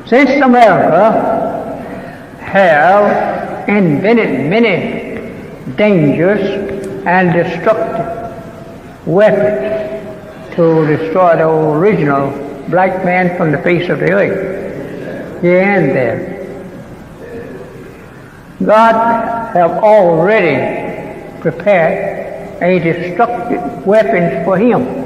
Since America have invented many dangerous and destructive weapons to destroy the original black man from the face of the earth, here and there, God have already prepared a destructive weapon for him.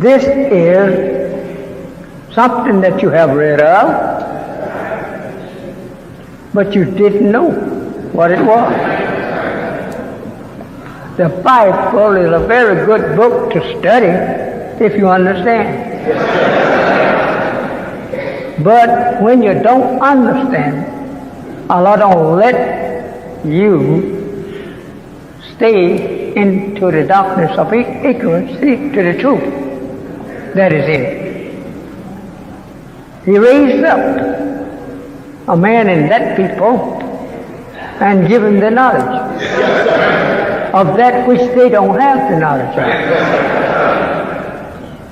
This is something that you have read of, but you didn't know what it was. The Bible is a very good book to study if you understand. But when you don't understand, Allah don't let you stay into the darkness of ignorance, see, to the truth that is in it. He raised up a man in that people and give him the knowledge of that which they don't have the knowledge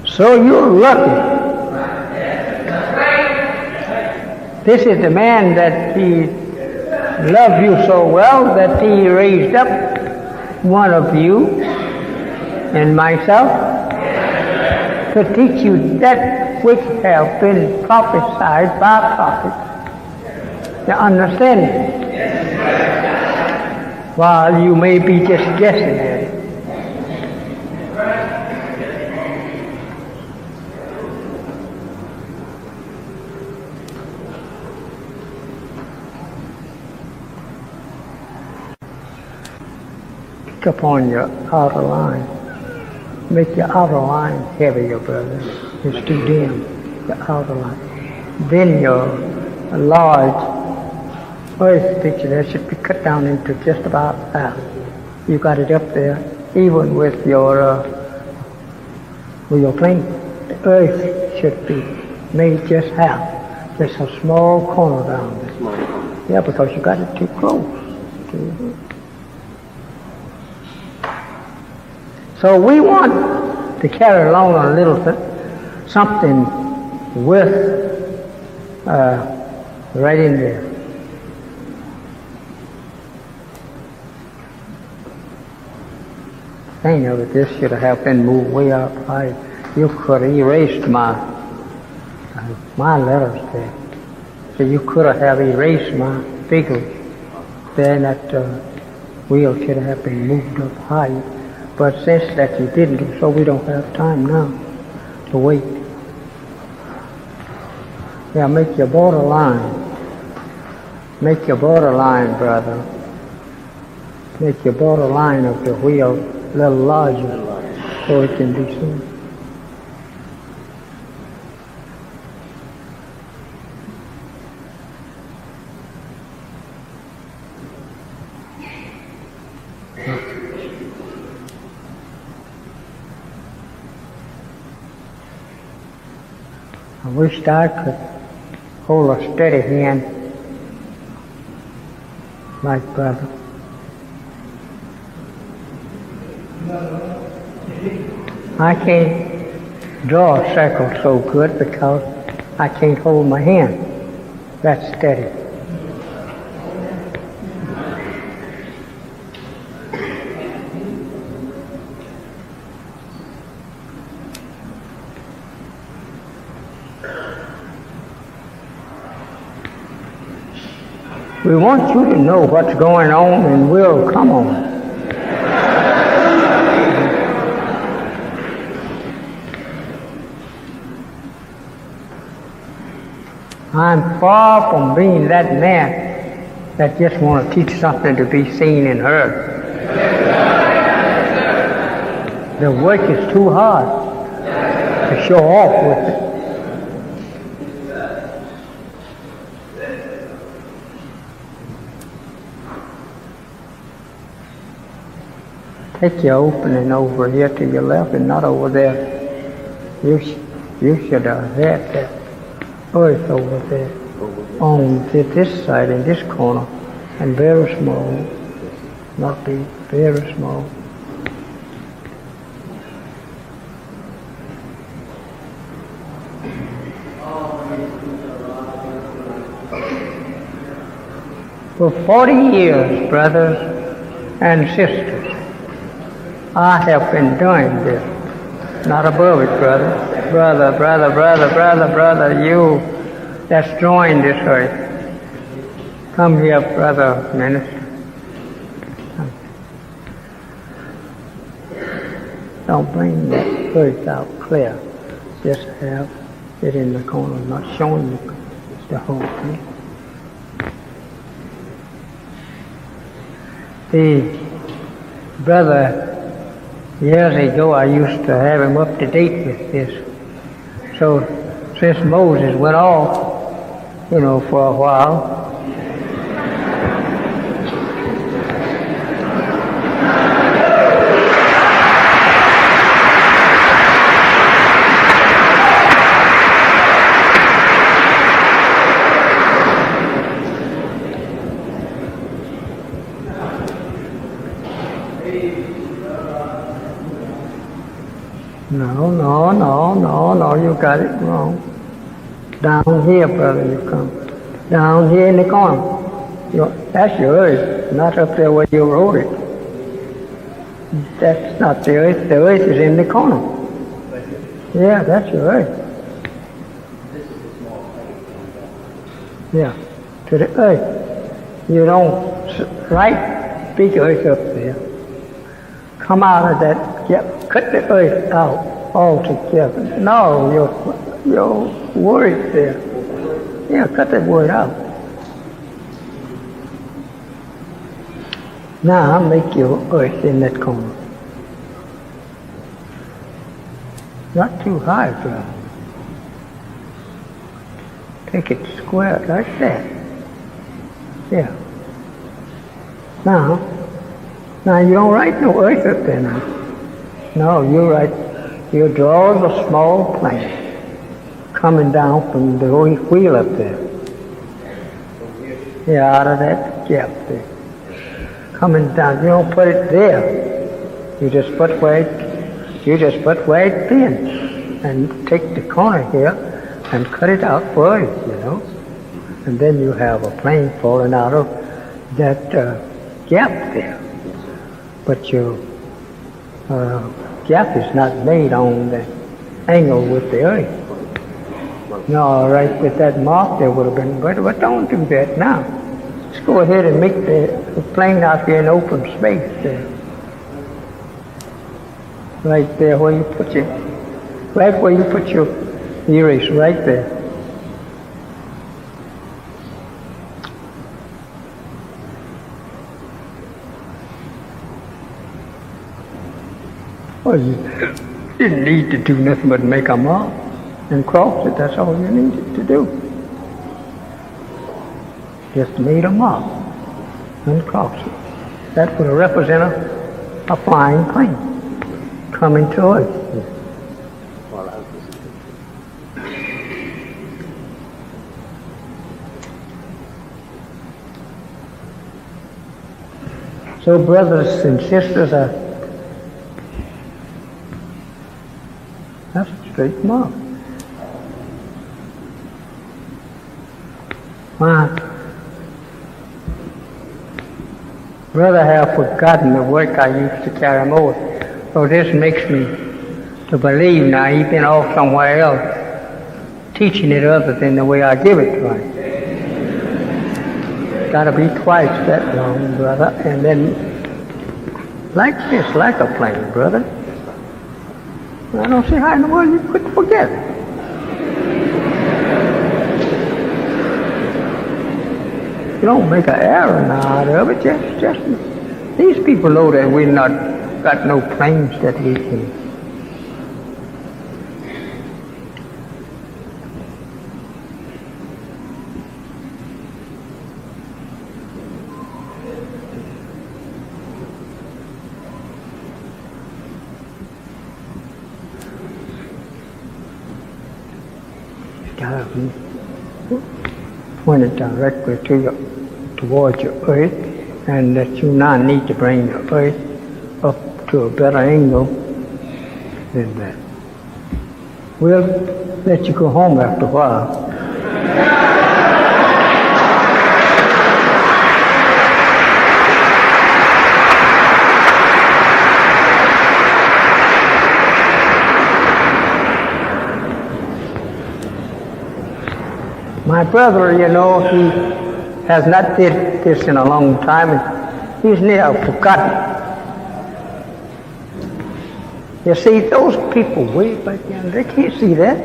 of. So you're lucky. This is the man that he loved you so well that he raised up one of you and myself to teach you that which have been prophesied by prophets, to understand it, while you may be just guessing at it. Pick up on your outer line. Make your outer line heavier, brother. It's too dim, the outer line. Then your large earth picture there should be cut down into just about half. You got it up there, even with your plane. The earth should be made just half. Just a small corner down there. Yeah, because you got it too close. So we want to carry along a little something with right in there. Thing of it, this should have been moved way up high. You could have erased my letters there. So you could have erased my figures. Then that wheel should have been moved up high. But since that you didn't, so we don't have time now to wait. Yeah, make your borderline. Make your borderline, brother. Make your borderline of the wheel a little larger so it can be seen. I wished I could hold a steady hand like brother. I can't draw a circle so good because I can't hold my hand that steady. We want you to know what's going on and we'll come on. I'm far from being that man that just want to teach something to be seen and heard. The work is too hard to show off with it. Take your opening over here to your left and not over there. You should have had that earth over there on this side in this corner and very small, not big, very small. For 40 years, brothers and sisters, I have been doing this. Not above it, brother. Brother, you that's joined this earth. Come here, brother minister. Don't bring that earth out clear. Just have it in the corner, not showing you the whole thing. The brother, years ago, I used to have him up to date with this. So since Moses went off, for a while, No, you got it wrong. Down here, brother, you come. Down here in the corner. That's your earth, not up there where you wrote it. That's not the earth. The earth is in the corner. Yeah, that's your earth. Yeah, to the earth. You don't write big earth up there. Come out of that. Yep, cut the earth out altogether. No, your word there. Yeah, cut that word out. Now make your earth in that corner. Not too high, brother. Take it square like that. Yeah. Now you don't write no earth up there now. No, you draw the small plane coming down from the wheel up there. Yeah, out of that gap there. Coming down, you don't put it there. You just put where it bends. And take the corner here and cut it out for it, And then you have a plane falling out of that gap there. But your gap is not made on the angle with the earth. No, right with that mark there would have been better, but don't do that now. Just go ahead and make the plane out here in open space there. Right there where you put your eraser, right there. Well, you didn't need to do nothing but make a mark and cross it. That's all you needed to do. Just made a mark and cross it. That would represent a flying plane coming to us. So brothers and sisters, that's a straight mark. My brother have forgotten the work I used to carry him over. So this makes me to believe now he's been off somewhere else, teaching it other than the way I give it to him. Gotta be twice that long, brother, and then like this, like a plane, brother. I don't see how in the world you could forget it. You don't make an error now out of it. Just these people know that we're not got no planes that we can. Pointed directly towards your earth, and that you now need to bring your earth up to a better angle than that. We'll let you go home after a while. brother, you know, he has not did this in a long time, and he's near forgotten. You see, those people way back then, they can't see that.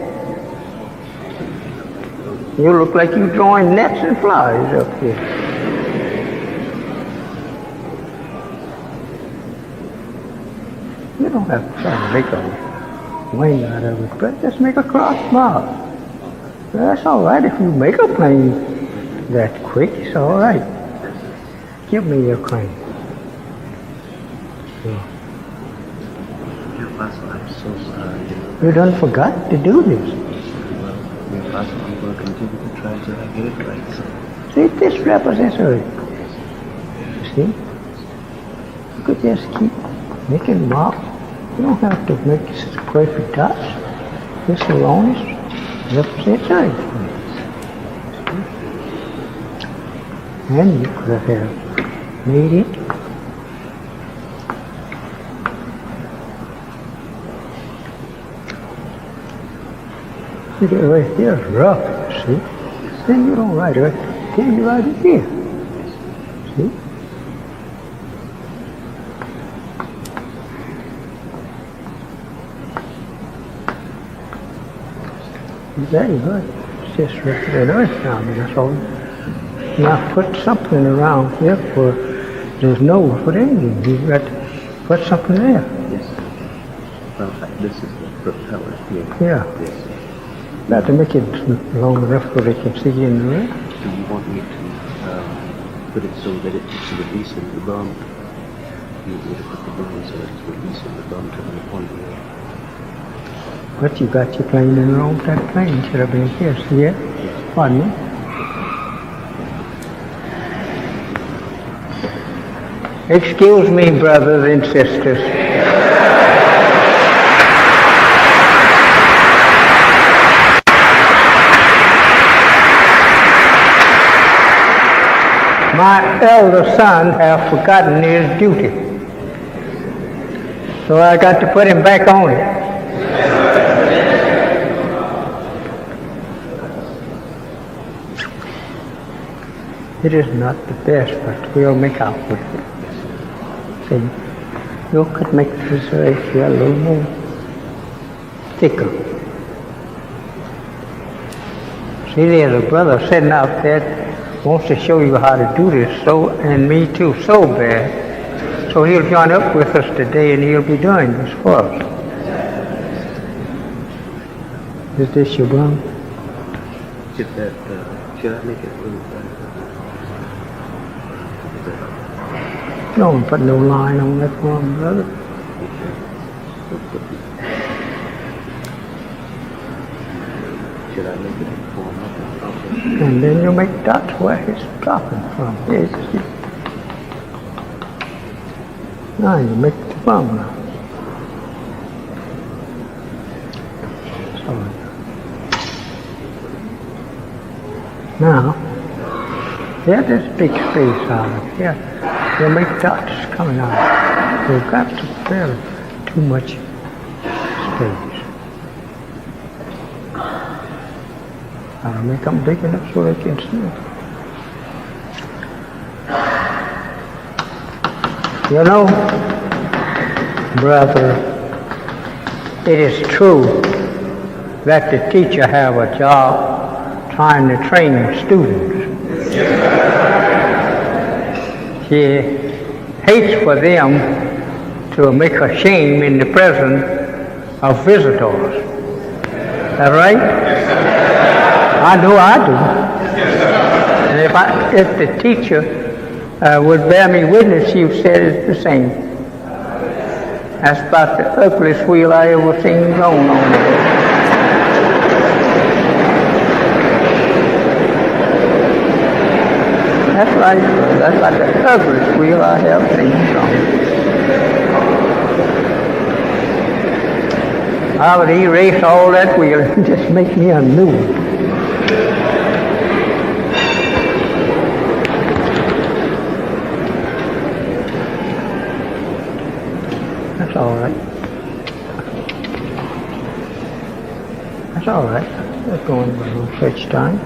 You look like you drawing nets and flies up here. You don't have to try to make a wing out of it, but just make a cross mark. That's all right if you make a plane that quick. It's all right. Give me your claim. Apostle, I'm so sorry. You done forgot to do this. Well, Apostle, I'm going to continue to try till I get it right. So. See, this represents earth. See? You could just keep making marks. You don't have to make perfect dots. This alone represents earth. And you could have made it. See, that right here is rough, see? Then you don't write it. Then you write it here. See? Very good. It's just represent earth down there, that's all. Now put something around here for, there's no for the engine. You've got to put something there. Yes. Well, this is the propeller here. Yeah. Yes. Got to make it long enough so they can see in the air. Do you want me to put it so that it's releasing the bum? You want me to put the bum so that it's releasing the bum to the point of the air? But you got your plane in the wrong that plane should have been here, see it? Pardon me? Excuse me, brothers and sisters. My elder son has forgotten his duty. So I got to put him back on it. It is not the best, but we'll make out with it. See, you could make this right here a little more thicker. See, there's a brother sitting out there wants to show you how to do this, so, and me too, so bad. So he'll join up with us today and he'll be doing this for us. Is this your bum? Should I make it a little better? Don't put no line on that one, brother. Should I make it form up? And then you make dots where it's dropping from. Yes. Now you make the bum now. So, now, there's this big space out of here. You make dots coming out. You've got to fill too much space. I'll make them big enough so they can see. You know, brother, it is true that the teacher have a job trying to train students. He hates for them to make a shame in the presence of visitors. Is that right? I know I do. And if the teacher would bear me witness, she said it's the same. That's about the ugliest wheel I ever seen going on there. That's right. That's like the ugliest wheel I have seen going. I would erase all that wheel and just make me a new one. That's all right. That's all right. That's going by no such time.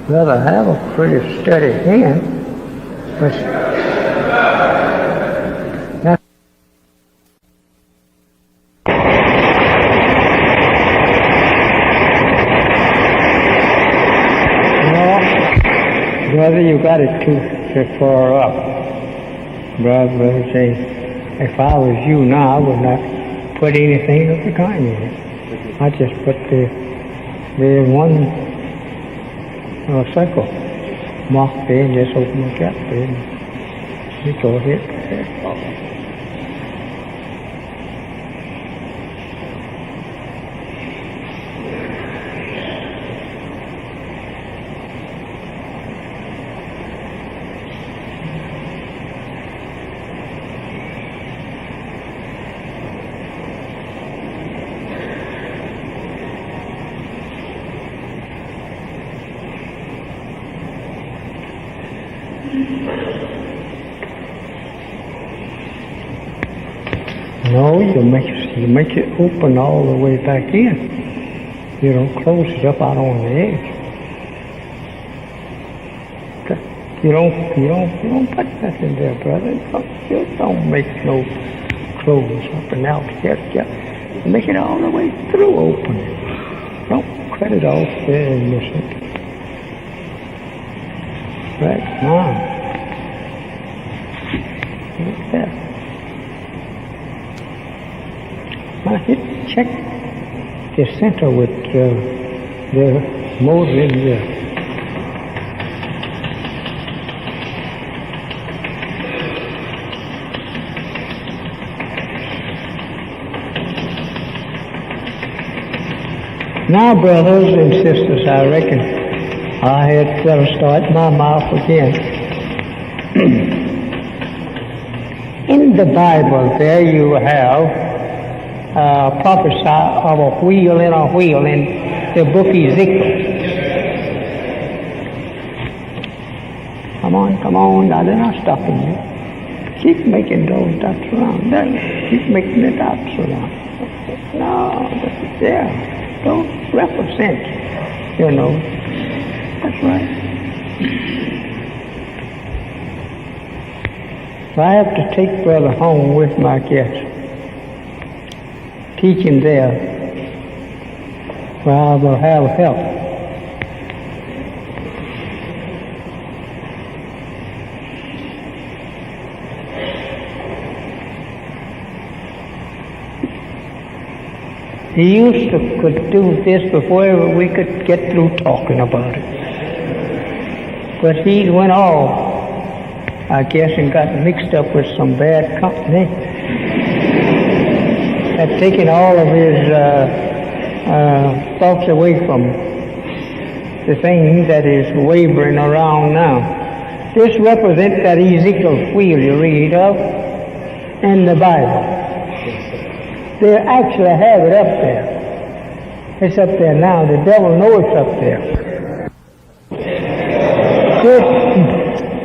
Brother have a pretty steady hand, but that's brother, you got it too far up. Brother say, if I was you now, I would not put anything of the kind in it. I just put the one circle mark there and just open the gap there and you go ahead. No, you make it open all the way back in. You don't close it up out on the edge. You don't put nothing there, brother. You don't make no close up and out here. Just make it all the way through open. Don't cut it off there and miss it. Right now. Look there. Now check the center with the motor in there. Now, brothers and sisters, I reckon I had better start my mouth again. In the Bible, there you have prophesy of a wheel in the book Ezekiel. Come on, now they're not stopping you. Keep making those dots around. Keep making the dots around. No, that's there. Don't represent, you know. That's right. So I have to take brother home with my guest. Teach him there, where I will have help. He used to could do this before we could get through talking about it. But he went off, I guess, and got mixed up with some bad company. Had taken all of his thoughts away from the thing that is wavering around now. This represents that Ezekiel wheel you read of in the Bible. They actually have it up there. It's up there now. The devil knows it's up there.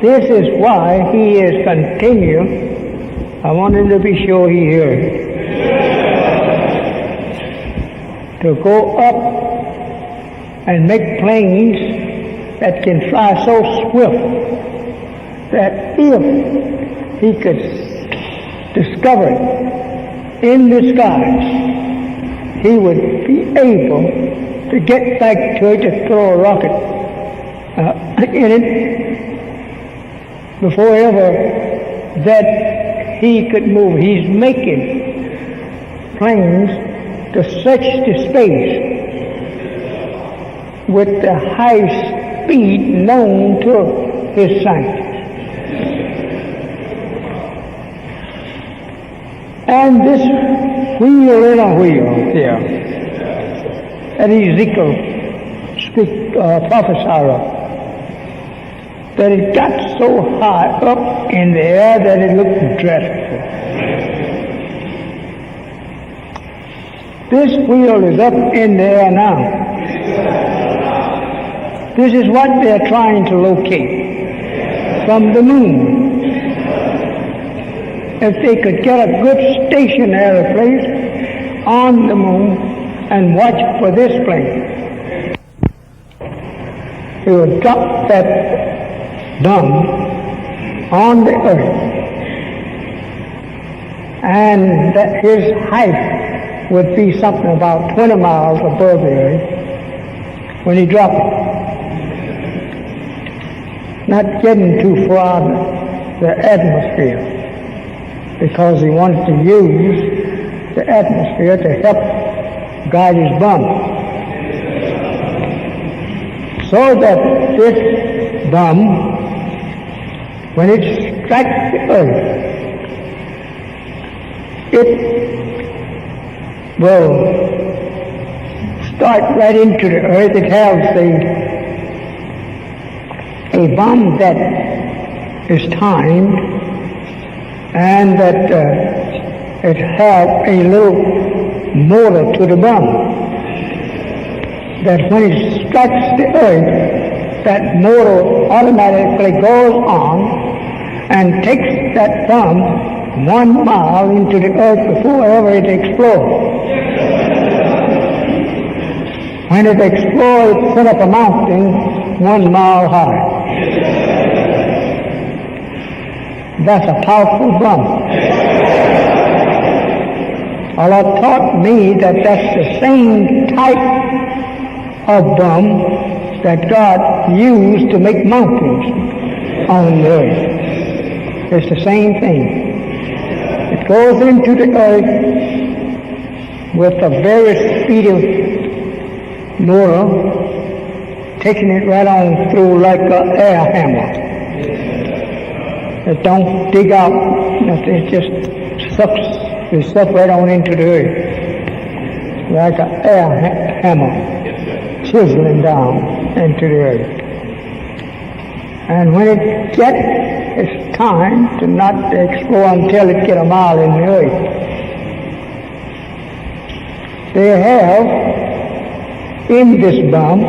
This is why he is continuing. I want him to be sure he hears it. To go up and make planes that can fly so swift that if he could discover it in the skies, he would be able to get back to it to throw a rocket in it before ever that he could move. He's making planes to search the space with the high speed known to his scientists. And this wheel in a wheel here that Ezekiel prophesied of, that it got so high up in the air that it looked dreadful. This wheel is up in the air now. This is what they're trying to locate from the moon. If they could get a good stationary place on the moon and watch for this plane. he would drop that bomb on the earth, and that his height would be something about 20 miles above the earth when he dropped it. Not getting too far the atmosphere, because he wanted to use the atmosphere to help guide his bomb. So that this bomb, when it strikes the earth, it will start right into the earth. It has a bomb that is timed, and that it has a little motor to the bomb, that when it strikes the earth, that motor automatically goes on and takes that bomb 1 mile into the earth before ever it explodes. When it explodes, it set up a mountain 1 mile high. That's a powerful bomb. Allah taught me that that's the same type of bomb that God used to make mountains on the earth. It's the same thing. It goes into the earth with a very speedy motor, taking it right on through like an air hammer. It don't dig out nothing, it just sucks the stuff right on into the earth, like an air hammer, chiseling down into the earth. And when it gets its time to not explore until it get a mile in the earth, they have in this bomb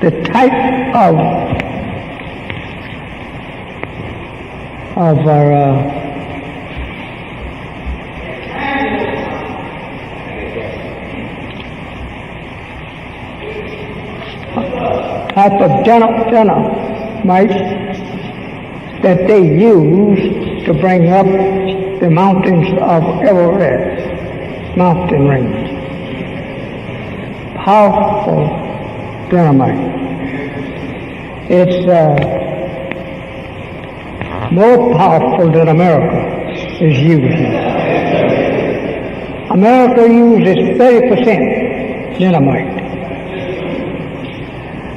the type of dynamite that they use to bring up the mountains of Everest, mountain range. Powerful dynamite. It's more powerful than America is using. America uses 30% dynamite.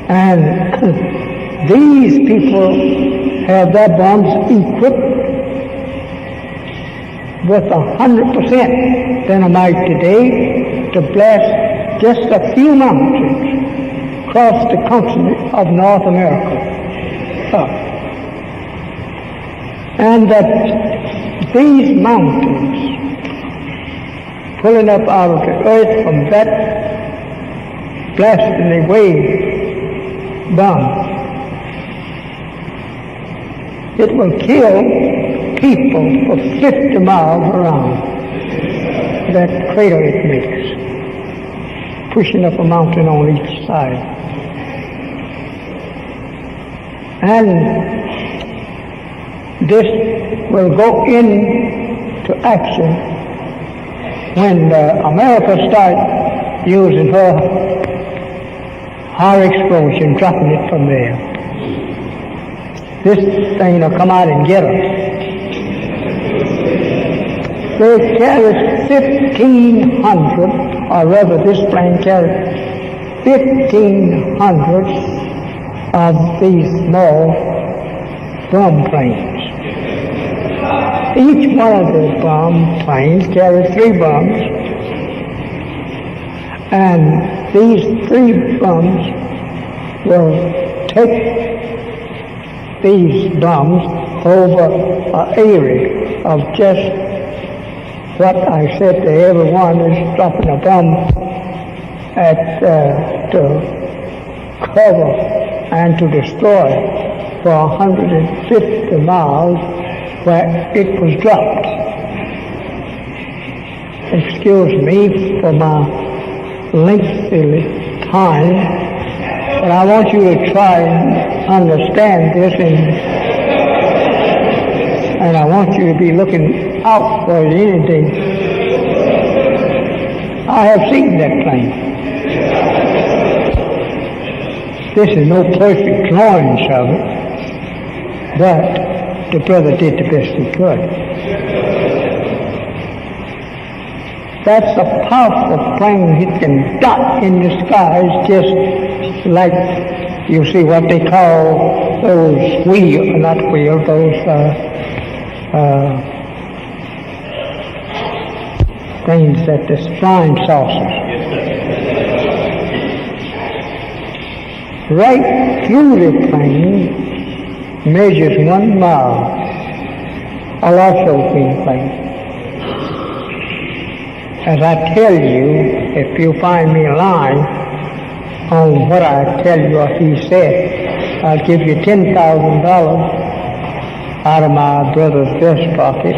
And these people have their bombs equipped with 100% dynamite today to blast just a few mountains across the continent of North America. And that these mountains, pulling up out of the earth from that blasting away bomb, it will kill people for 50 miles around that crater it makes, pushing up a mountain on each side. And this will go into action when America starts using her high explosion, dropping it from there. This thing will come out and get us. They carried 1,500, or rather this plane carried 1,500 of these small bomb planes. Each one of the bomb planes carried 3 bombs, and these 3 bombs will take these bombs over an area of just what I said to everyone is dropping a bomb at to cover and to destroy for 150 miles where it was dropped. Excuse me for my lengthy time, But I want you to try and understand this, and I want you to be looking out for it any day. I have seen that plane. This is no perfect drawings of it, but the brother did the best he could. That's a powerful plane. It can dot in the skies just like you see what they call those wheels, not wheels, those things that the flying saucers. Right through the plane measures 1 mile, a Lotso plane. As I tell you, if you find me lying on what I tell you or he said, I'll give you $10,000 out of my brother's vest pocket.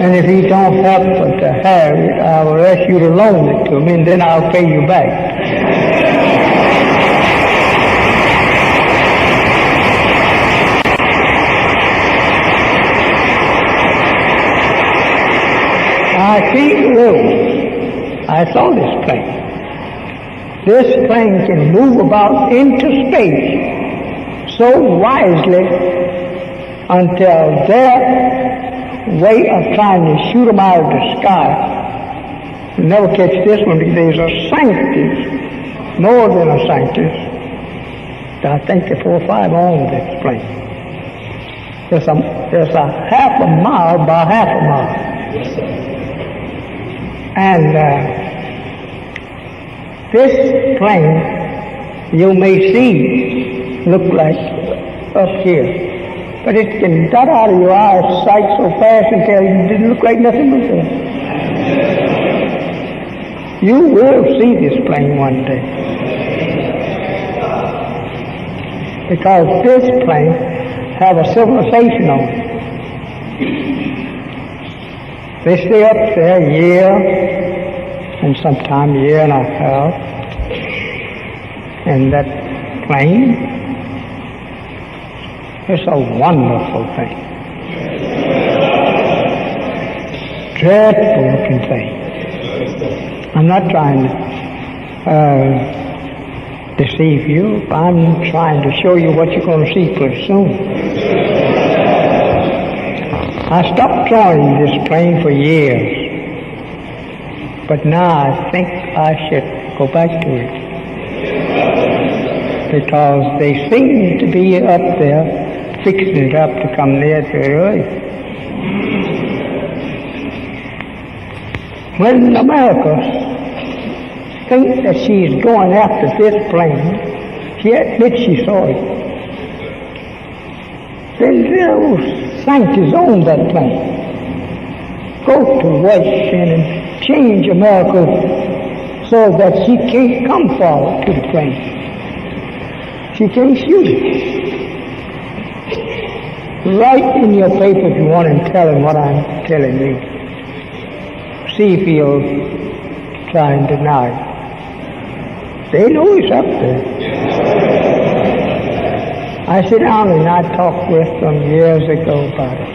And if he don't happen to have it, I will ask you to loan it to me, and then I'll pay you back. I can't lose. I saw this plane. This plane can move about into space so wisely until their way of trying to shoot them out of the sky. You'll never catch this one because there's a scientist, more than a scientist. I think there are 4 or 5 on this plane. There's a half a mile by half a mile. And this plane, you may see, look like up here. But it can dot out of your eyesight so fast until it didn't look like nothing before. You will see this plane one day. Because this plane have a civilization on it. They stay up there a year, and sometime a year and a half. And that plane, it's a wonderful thing. Dreadful looking thing. I'm not trying to deceive you. I'm trying to show you what you're going to see pretty soon. I stopped drawing this plane for years, but now I think I should go back to it because they seem to be up there fixing it up to come near to the earth. When America thinks that she is going after this plane, she admits she saw it. Then those scientists own that plane. Go to Washington and change America so that she can't come forward to the plane. She can't shoot it. Write in your paper if you want and tell him what I'm telling you. See if he'll try and deny it. They know it's up there. I sit down and I talked with them years ago about it.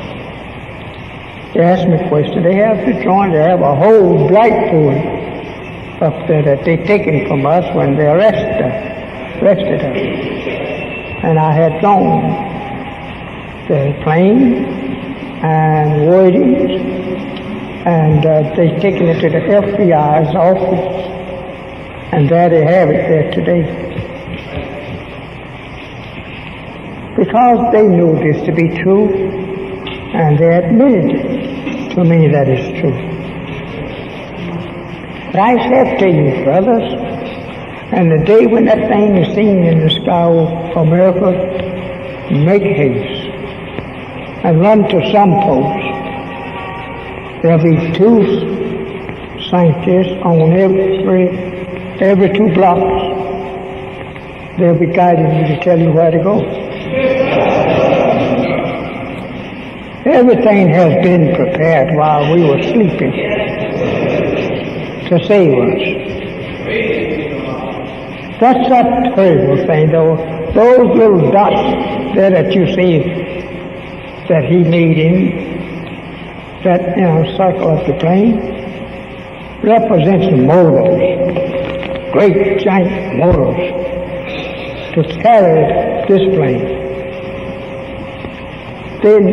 They asked me a question. They have the drawing. They have a whole blackboard up there that they taken from us when they arrested us. And I had drawn the plane and wordings, and they taken it to the FBI's office, and there they have it there today. Because they knew this to be true, and they admitted to me that it's true. But I said to you, brothers, and the day when that thing is seen in the sky over America, make haste and run to some post. There'll be 2 scientists on every 2 blocks. They'll be guiding you to tell you where to go. Everything has been prepared while we were sleeping to save us. That's a terrible thing, though. Those little dots there that you see that he made in that circle of the plane represents motors, great giant motors to carry this plane. Then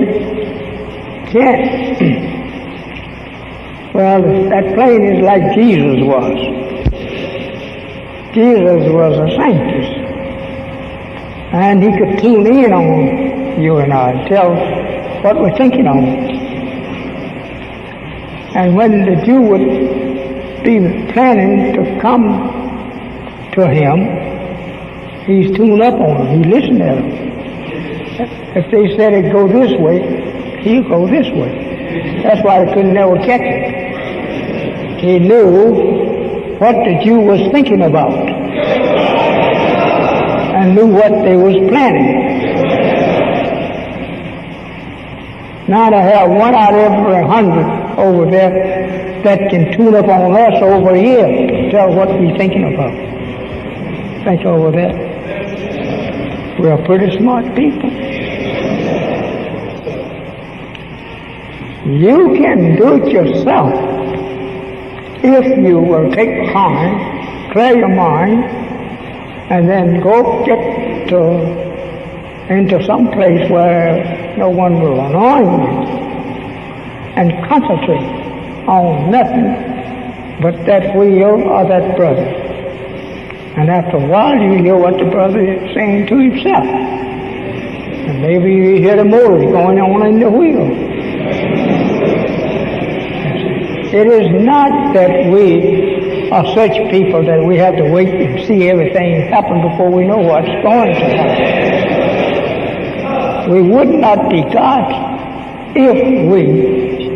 can't. Well, that plane is like Jesus was. Jesus was a scientist, and he could tune in on you and I and tell what we're thinking on. And when the Jew would be planning to come to him, he's tuned up on them. He listened at them. If they said it go this way, he'll go this way. That's why they couldn't never catch it. He knew what the Jew was thinking about and knew what they was planning. Now to have one out of every 100 over there that can tune up on us over here to tell what we're thinking about. Think over that. We're pretty smart people. You can do it yourself if you will take time, clear your mind, and then go get into some place where no one will annoy you, and concentrate on nothing but that wheel or that brother. And after a while you hear what the brother is saying to himself. And maybe you hear the motors going on in the wheel. It is not that we are such people that we have to wait and see everything happen before we know what's going to happen. We would not be God if we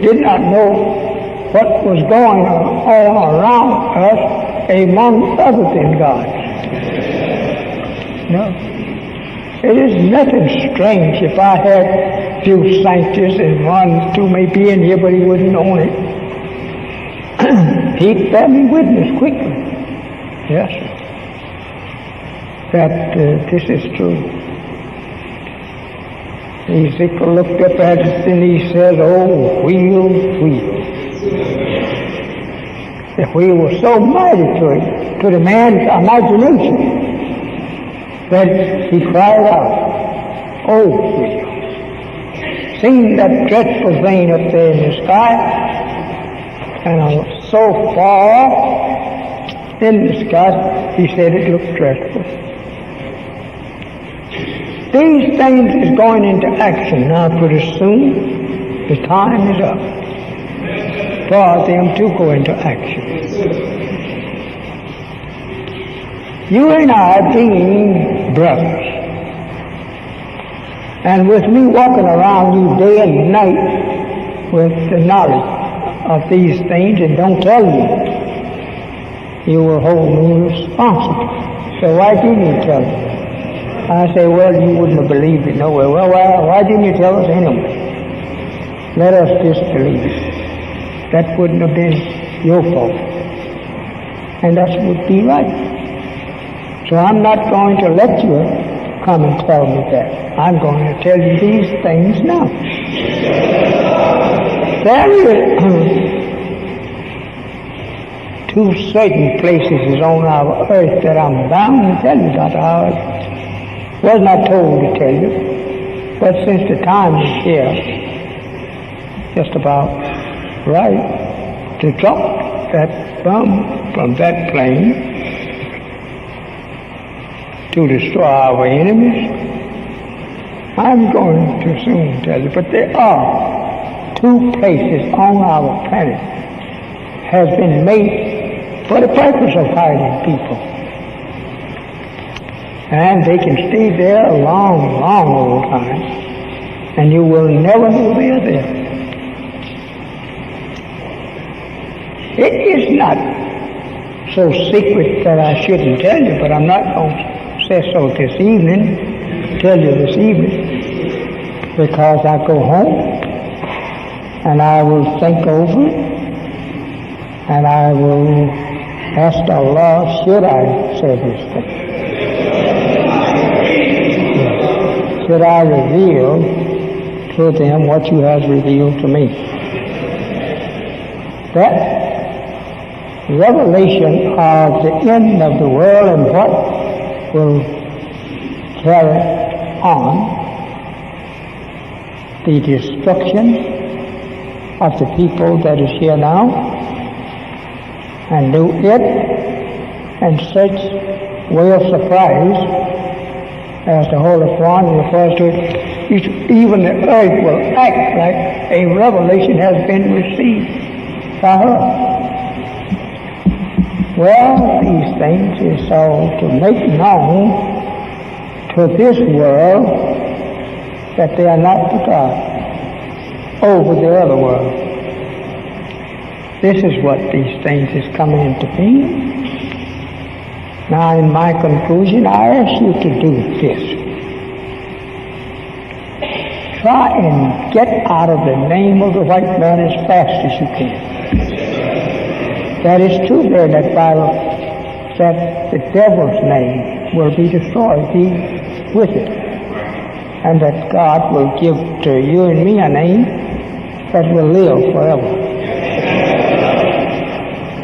did not know what was going on all around us among other than God. No. It is nothing strange if I had a few scientists and 1, 2 may be in here, but he wouldn't own it. He'd bear me witness quickly. Yes, that this is true. Ezekiel looked up at it and he said, "Oh, wheel, wheel." The wheel was so mighty to the man's imagination that he cried out, "Oh, wheel." Seeing that dreadful thing up there in the sky, and so far in the sky, he said it looked dreadful. These things is going into action now pretty soon. The time is up for them to go into action. You and I being brothers, and with me walking around you day and night with the knowledge of these things and don't tell you will hold me responsible. So why didn't you tell me? I say, well, you wouldn't have believed it nowhere. Well, why didn't you tell us anyway? Let us disbelieve it. That wouldn't have been your fault. And that would be right. So I'm not going to let you come and tell me that. I'm going to tell you these things now. There is 2 certain places on our earth that I'm bound to tell you about. I was not told to tell you, but since the time is here, just about right to drop that bomb from that plane to destroy our enemies, I'm going to soon tell you. But there are 2 places on our planet has been made for the purpose of hiding people. And they can stay there a long, long old time, and you will never know they're there. It is not so secret that I shouldn't tell you, but I'm not going to say so this evening, tell you this evening, because I go home and I will think over it, and I will asked Allah, should I say this thing? Should I reveal to them what you have revealed to me? That revelation of the end of the world and what will carry on the destruction of the people that is here now, and do it in such way of surprise as the Holy Quran refers to it, even the earth will act like a revelation has been received by her. Well, these things is so to make known to this world that they are not the God over the other world. This is what these things is coming into being. Now, in my conclusion, I ask you to do this. Try and get out of the name of the white man as fast as you can. That is true there in that Bible, that the devil's name will be destroyed, he with it. And that God will give to you and me a name that will live forever.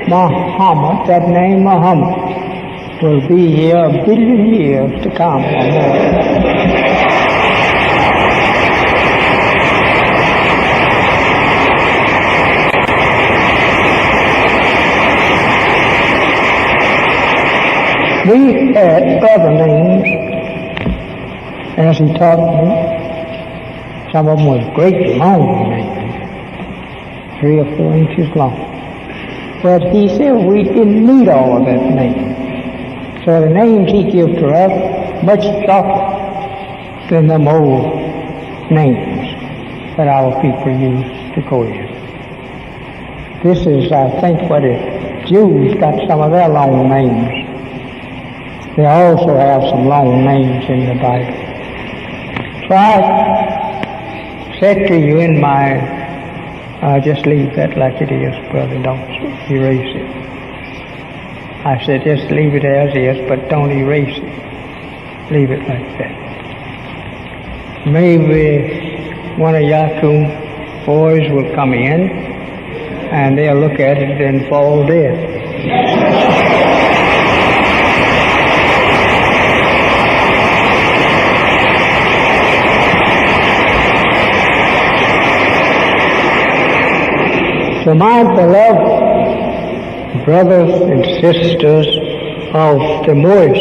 Muhammad, that name Muhammad, will be here 1 billion years to come or more. We had other names as he taught me. Some of them was great long names, 3 or 4 inches long. But he said we didn't need all of that name. So the names he gives to us much softer than them old names that our people used to go in. This is, I think, what the Jews got some of their long names. They also have some long names in the Bible. So I said to you in my, just leave that like it is, brother, don't erase it. I said, just leave it as is, but don't erase it. Leave it like that. Maybe one of Yaakov boys will come in, and they'll look at it and fall dead. So my beloved brothers and sisters of the most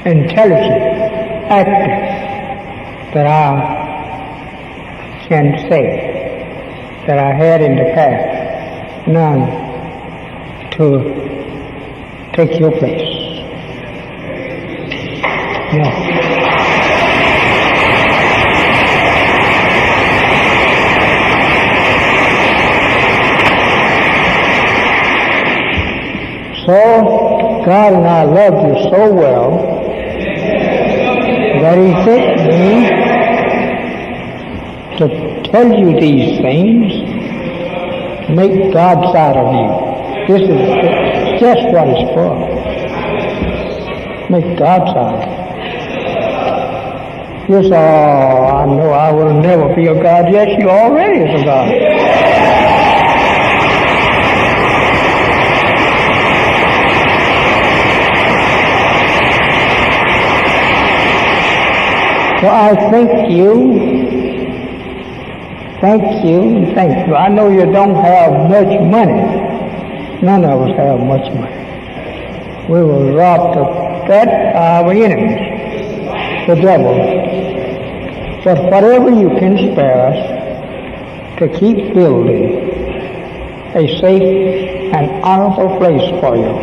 intelligent actor that I can say that I had in the past, none to take your place. No. So, God and I love you so well that He sent me to tell you these things, make God's out of you. This is just what it's for. Make God's out. You say, oh, I know I will never be a God. Yes, you already is a God. So I thank you. I know you don't have much money. None of us have much money. We were robbed of that by our enemies, the devil. But whatever you can spare us to keep building a safe and honorable place for you,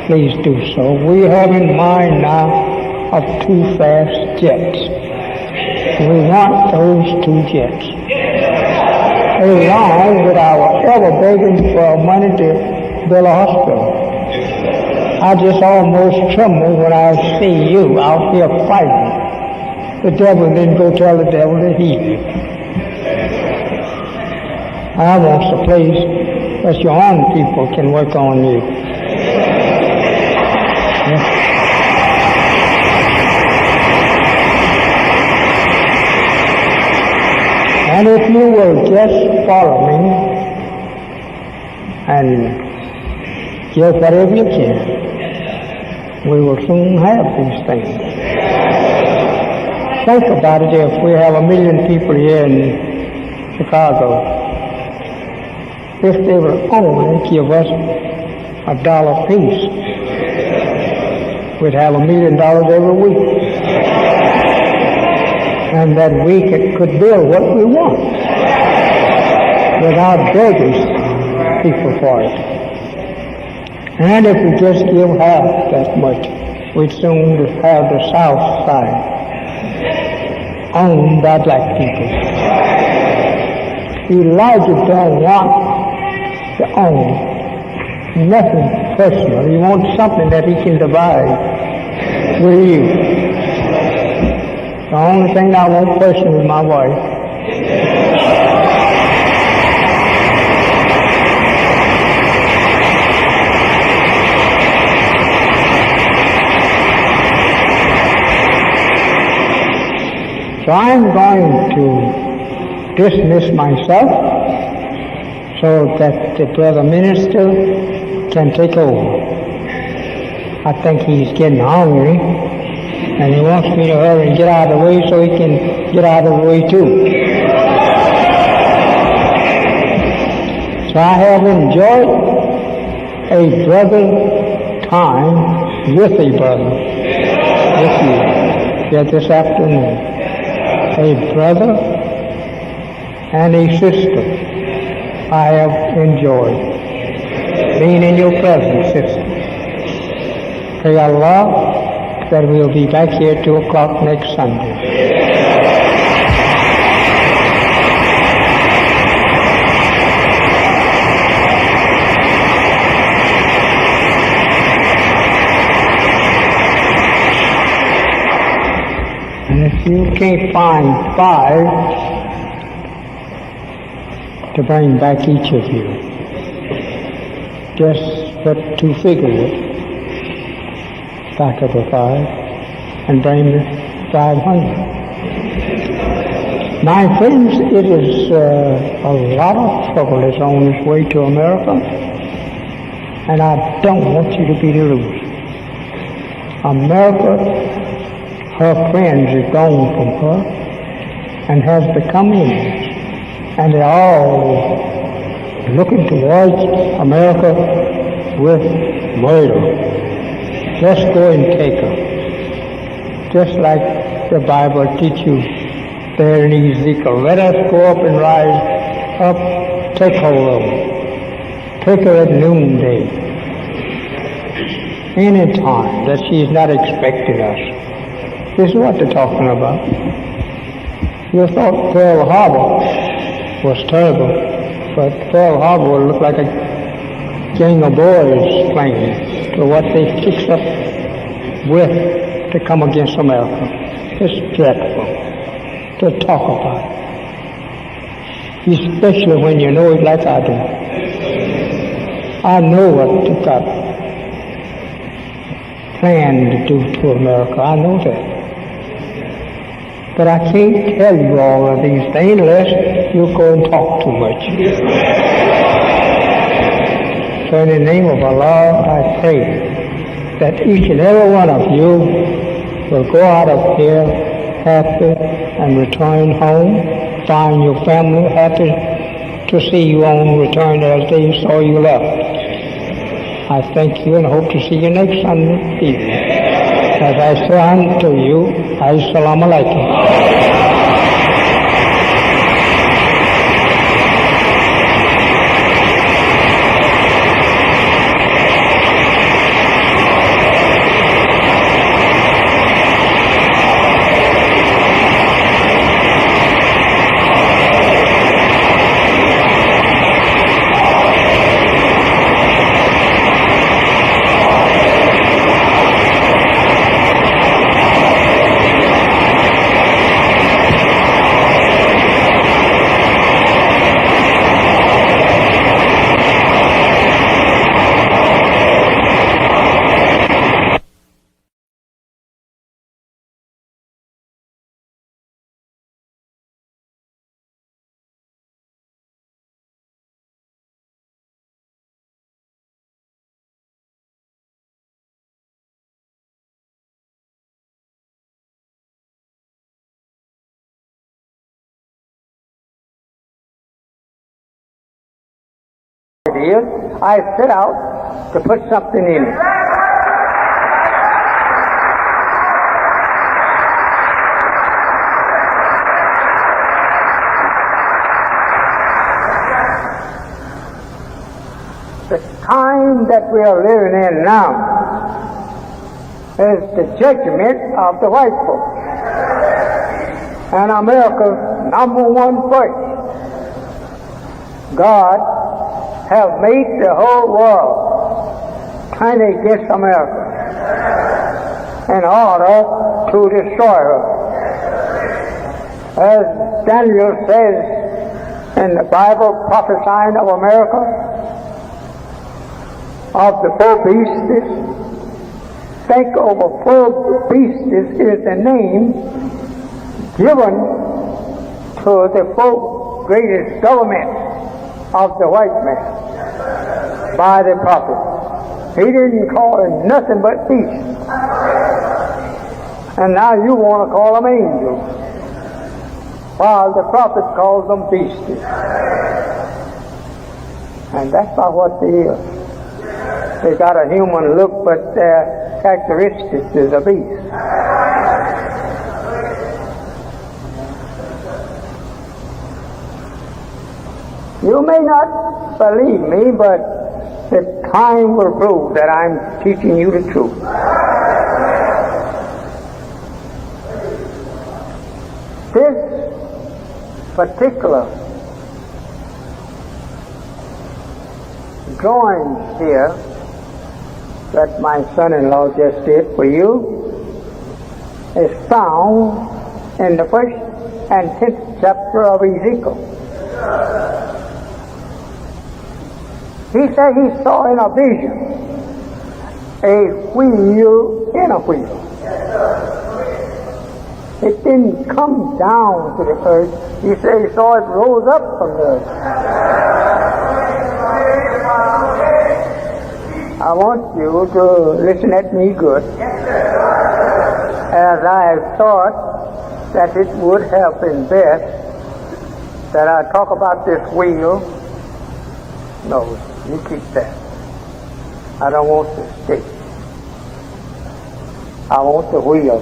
please do so. We have in mind now of 2 fast jets. We want those 2 jets, along with our ever begging for money to build a hospital. I just almost tremble when I see you out here fighting. The devil didn't go tell the devil to heal you. I want a place Just your own people can work on you. Yeah. And if you will just follow me and give whatever you can, we will soon have these things. Think about it. If we have 1 million people here in Chicago, if they will only give us $1 apiece, we'd have $1 million every week. And that we could build what we want without begging people for it. And if we just give half that much, we'd soon have the South Side owned by black people. Elijah don't want to own nothing personal. He wants something that he can divide with you. The only thing I won't question is my wife. So I'm going to dismiss myself so that the brother minister can take over. I think he's getting hungry, and he wants me to hurry and get out of the way so he can get out of the way too. So I have enjoyed a brother time with a brother, with you, here this afternoon. A brother and a sister I have enjoyed being in your presence, sister. Pray Allah that we'll be back here 2 o'clock next Sunday. And if you can't find 5 to bring back each of you, just put 2 figures back of the 5 and bring the 500. My friends, it is a lot of trouble that's on its way to America, and I don't want you to be the loser. America, her friends are gone from her and has become enemies, and they're all looking towards America with murder. Let's go and take her. Just like the Bible teaches you there in Ezekiel. Let us go up and rise up, take hold of her. Take her at noonday. Any time that she is not expecting us. This is what they're talking about. You thought Pearl Harbor was terrible, but Pearl Harbor will look like a gang of boys playing to what they fixed up with to come against America. It's dreadful to talk about, especially when you know it like I do. I know what they got planned to do to America. I know that. But I can't tell you all of these things unless you go and talk too much. So in the name of Allah, I pray that each and every one of you will go out of here happy and return home, find your family happy to see you on return as they saw you left. I thank you and hope to see you next Sunday evening. As I say unto you, Assalamu alaikum. it is, I set out to put something in it. The time that we are living in now is the judgment of the white folks. And America's number one fight. God have made the whole world turn against America in order to destroy her. As Daniel says in the Bible prophesying of America, of the four beasts, think over four beasts is the name given to the four greatest governments of the white man by the prophet. He didn't call it nothing but beasts. And now you want to call them angels, while the prophet calls them beasts. And that's not what they is. They got a human look, but their characteristics is a beast. You may not believe me, but the time will prove that I'm teaching you the truth. This particular drawing here that my son-in-law just did for you is found in the 1st and 10th chapter of Ezekiel. He said he saw in a vision a wheel in a wheel. It didn't come down to the earth. He said he saw it rose up from the earth. I want you to listen at me good, as I thought that it would have been best that I talk about this wheel. No, you keep that. I don't want the stick. I want the wheel.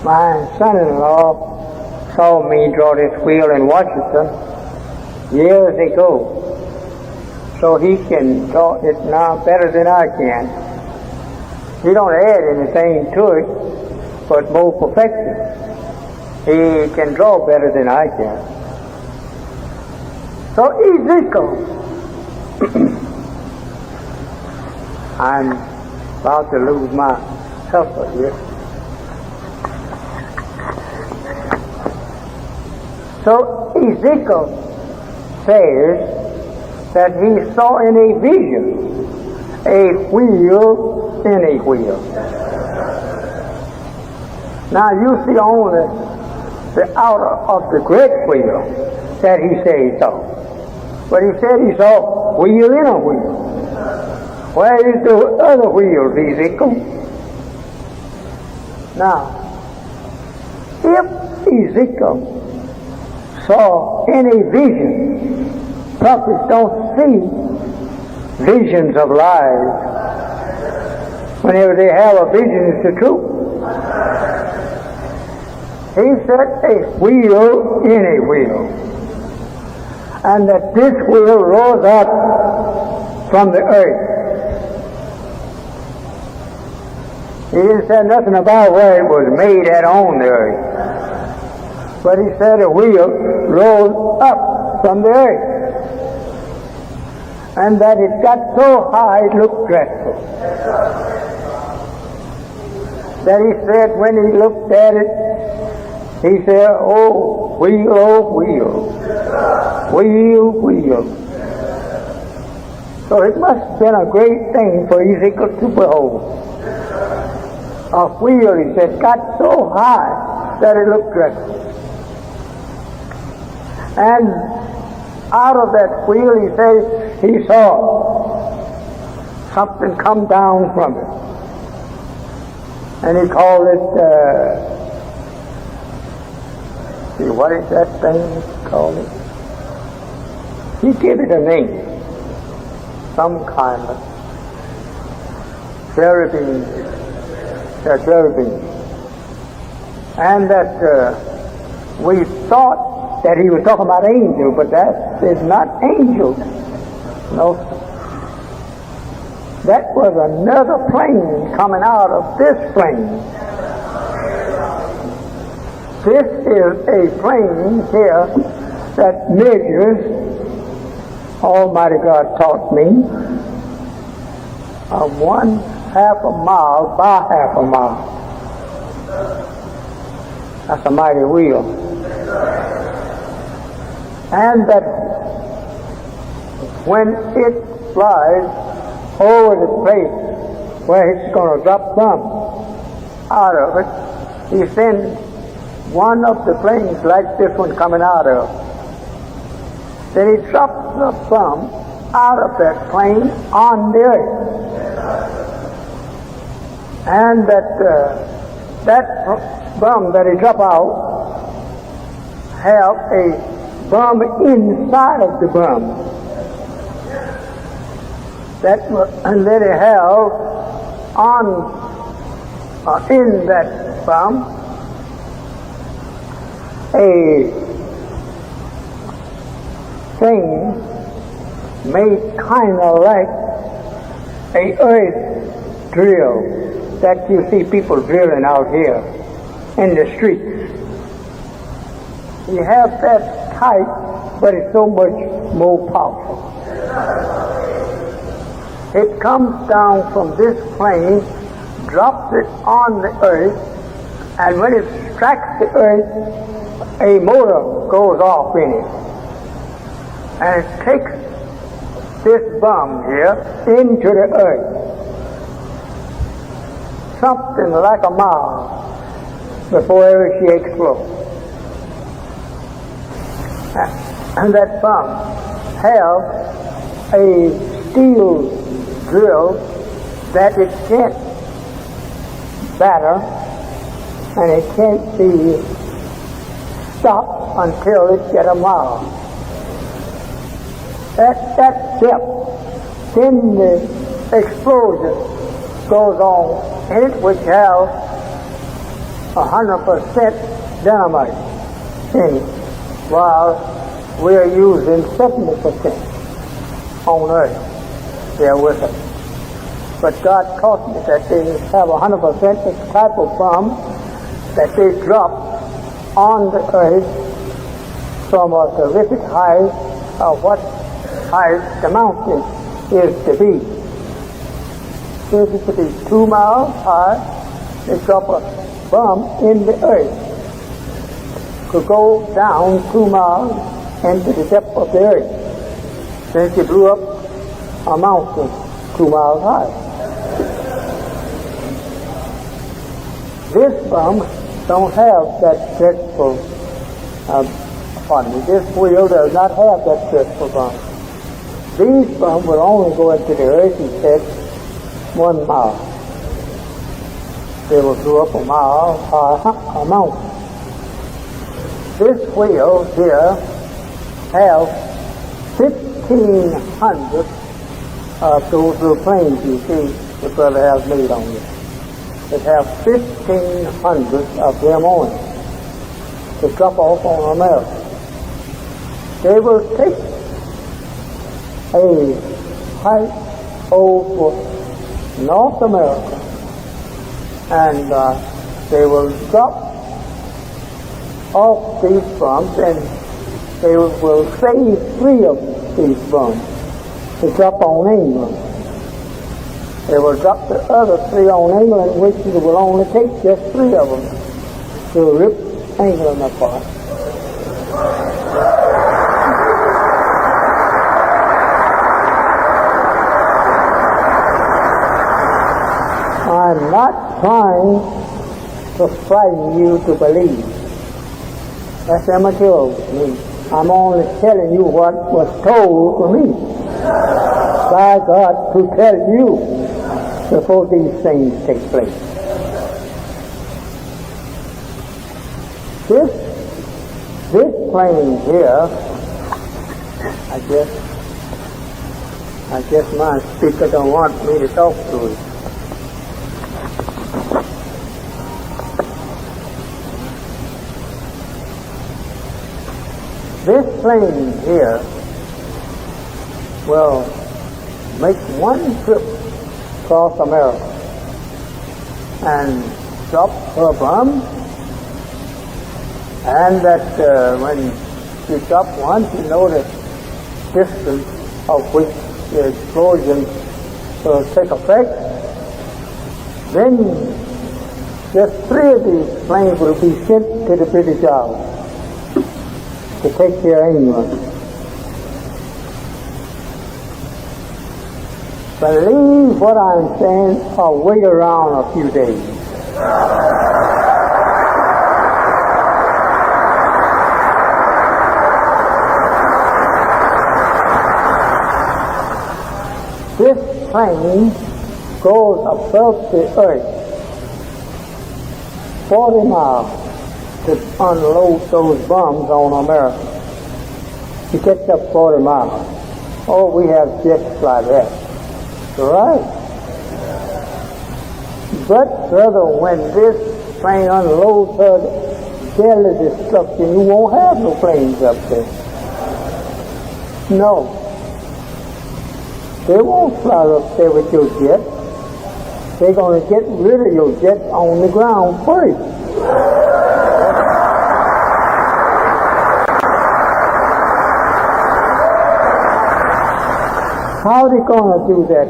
My son-in-law saw me draw this wheel in Washington years ago, so he can draw it now better than I can. He don't add anything to it, but more perfection. He can draw better than I can. So Ezekiel, I'm about to lose my helper here. So Ezekiel says that he saw in a vision a wheel in a wheel. Now you see only the outer of the great wheel that he said he saw. But he said he saw wheel in a wheel. Where is the other wheels, Ezekiel? Now, if Ezekiel saw any vision, prophets don't see visions of lies. Whenever they have a vision, it's the truth. He said a wheel in a wheel, and that this wheel rose up from the earth. He didn't say nothing about where it was made at on the earth. But he said a wheel rose up from the earth, and that it got so high it looked dreadful. That he said when he looked at it, he said, oh wheel, wheel, wheel. So it must have been a great thing for Ezekiel to behold. A wheel, he said, got so high that it looked dreadful. And out of that wheel, he says, he saw something come down from it. And he called it, see, what is that thing called it? He gave it a name, some kind of cherubim, and that we thought that he was talking about angels, but that is not angels. No. That was another plane coming out of this plane. This is a plane here that measures, Almighty God taught me, 1/2 a mile by 1/2 a mile. That's a mighty wheel. And that when it flies over the place where it's going to drop some out of it, he sends one of the planes like this one coming out of. Then he drops the thumb out of that plane on the earth. And that bum that he drop out have a bum inside of the bum. And then he have on in that bum a thing made kind of like a earth drill that you see people drilling out here in the streets. You have that type, but it's so much more powerful. It comes down from this plane, drops it on the earth, and when it strikes the earth, a motor goes off in it. And it takes this bum here into the earth. Something like a mile before ever she explodes. And that bum have a steel drill that it can't batter and it can't be stopped until it gets a mile. At that depth, then the explosion goes on in it, which have 100% dynamite in it, while we're using 70% on earth there with it. But God taught me that they have 100% this type of bomb that they drop on the earth from a terrific height of what height the mountain is to be. If it to be 2 miles high, they drop a bomb in the earth. Could go down 2 miles into the depth of the earth. Then she blew up a mountain 2 miles high. This bomb don't have that dreadful, this wheel does not have that dreadful bomb. These bombs will only go into the earth, he said, 1 mile. They will blow up a mile high a mountain. This wheel here have 1,500 of those little planes you see the brother has made on it. It have 1,500 of them on it to drop off on America. They will take a height over North America and they will drop off these bombs, and they will save 3 of these bombs to drop on England. They will drop the other 3 on England, which it will only take just 3 of them to rip England apart. I'm not trying to frighten you to believe. That's immature to me. I'm only telling you what was told to me. by God to tell you before these things take place. This plane here, I guess my speaker don't want me to talk to it. This plane here will make one trip across America and drop her bomb, and that when she drops one, you know the distance of which the explosion will take effect. Then just 3 of these planes will be sent to the British Isles to take care of England. Believe what I'm saying, or wait around a few days. This plane goes above the earth 40 miles to unload those bombs on America. It gets up 40 miles. Oh, we have jets like that. Right. But, brother, when this plane unloads her deadly destruction, you won't have no planes up there. No. They won't fly up there with your jet. They're going to get rid of your jet on the ground first. How are they going to do that,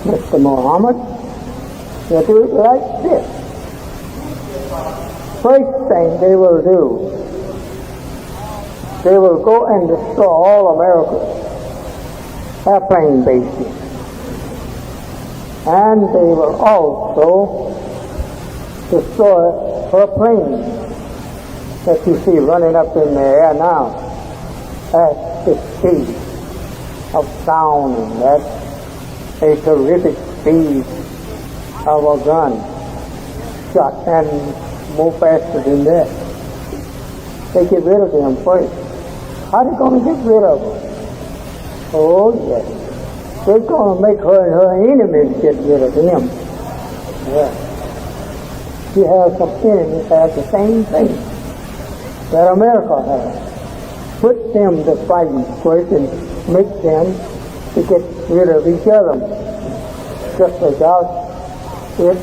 Mr. Muhammad? They do it like this. First thing they will do, they will go and destroy all America's airplane bases. And they will also destroy her planes that you see running up in the air now at the speed of sound, and that's a terrific speed of a gun shot, and more faster than that. They get rid of them first. How are they going to get rid of them? Oh yes, they're going to make her and her enemies get rid of them. Yeah. She has some enemies that have the same thing that America has. Put them to fighting first and make them to get rid of each other. Just without it,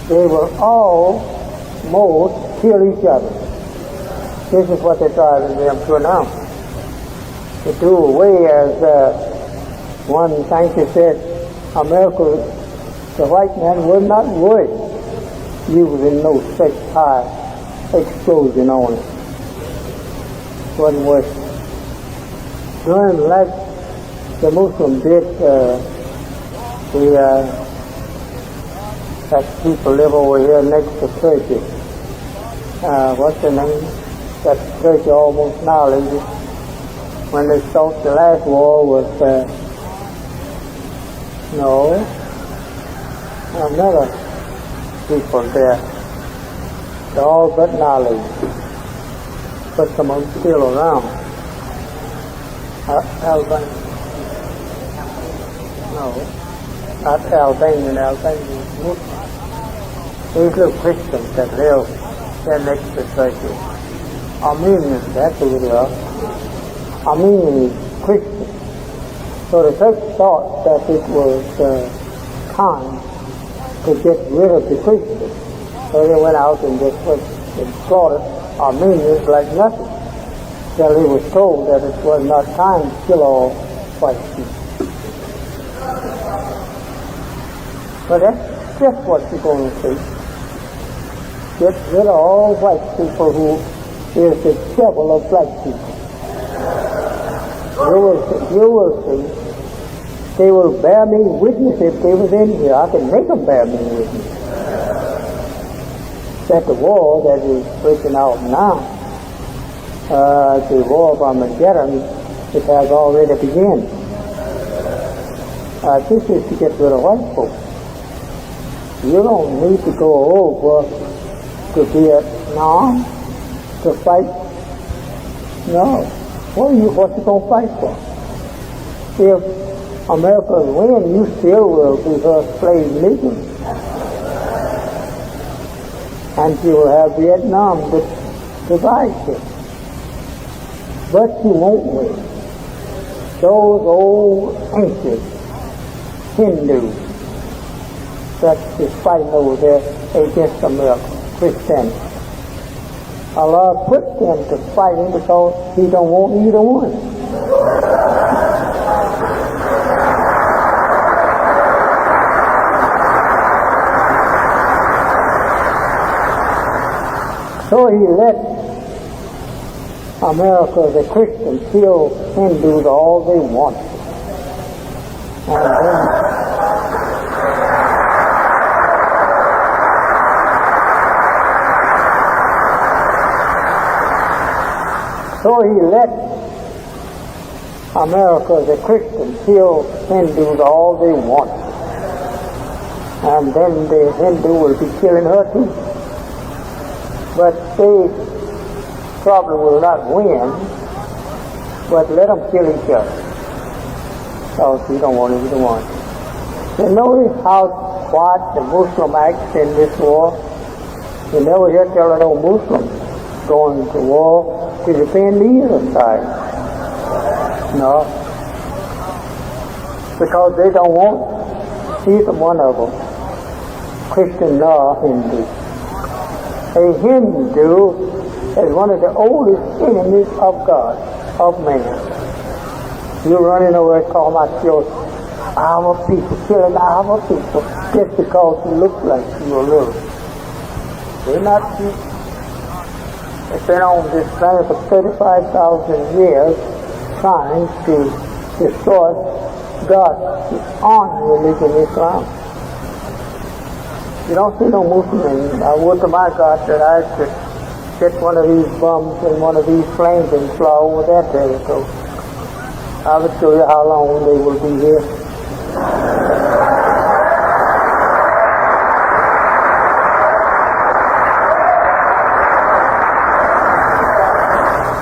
they will almost kill each other. This is what they're trying to do now. To do away, as one thinker said, America, the white man was not worth using no such high explosion on it. Wasn't worth it. Doing like the Muslims did, that people live over here next to Turkey. What's the name? That Turkey almost annihilated when they thought the last war was, another people there. They're all but annihilated. But some of them still around. Albania. No, not Albania. Albania is Muslim. These little Christians that live there next to Turkey. Armenians, that's who they are. Armenian is Christian. So the Turks thought that it was time to get rid of the Christians. So they went out and just slaughtered Armenians like nothing. Till he was told that it was not time to kill all white people. But that's just what you're going to see. Get rid of all white people who is the devil of black people. You will see. They will bear me witness if they was in here. I can make them bear me witness. That the war that is breaking out now, the war of Armageddon, it has already begun. This is to get rid of white folks. You don't need to go over to Vietnam to fight. No. What you going to fight for? If America wins, you still will be her slave nation. And you will have Vietnam to divide you. But you won't win. Those old ancient Hindus that is fighting over there against America, Christianity. Allah put them to fight him because he don't want either one. So he let America, the Christians, kill Hindus all they want. And then so he let America, the Christians, kill Hindus all they want. And then the Hindu will be killing her too. But they probably will not win, but let them kill each other. Because we don't want either one. You notice how what the Muslim acts in this war? You never hear tell no Muslim going to war to defend either side. No. Because they don't want either one of them, Christian nor Hindu. A Hindu is one of the oldest enemies of God, of man. You're running over and talking about our people, killing our people, just because you look like you a little. They're not people. They've been on this planet for 35,000 years trying to destroy God's own religion, Islam. You don't see no Muslim. I would to my God that I could get one of these bombs and one of these flames and fly over that territory. I will show you how long they will be here.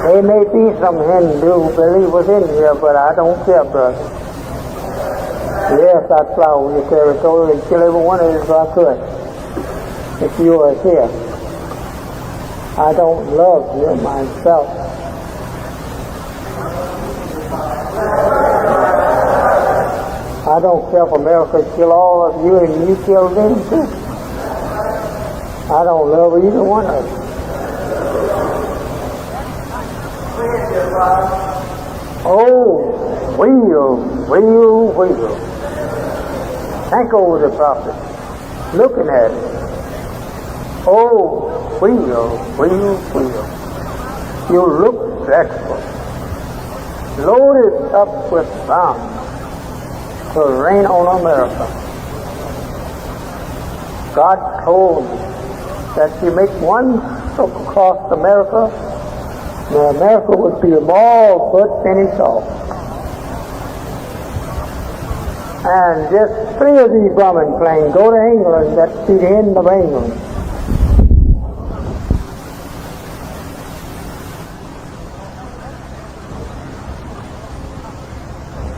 There may be some Hindu believers in here, but I don't care, brother. Yes, I'd fly over your territory and kill every one of you if I could. If you were here. I don't love you myself. I don't care if America kill all of you and you kill them too. I don't love either one of you. Oh, will. Think over the prophet. Looking at it. Oh, will. You look dreadful. Loaded up with bombs to rain on America. God told me that you make one stroke across America, now America would be all but finished off. And just 3 of these bombing planes go to England, that'd be the end of England.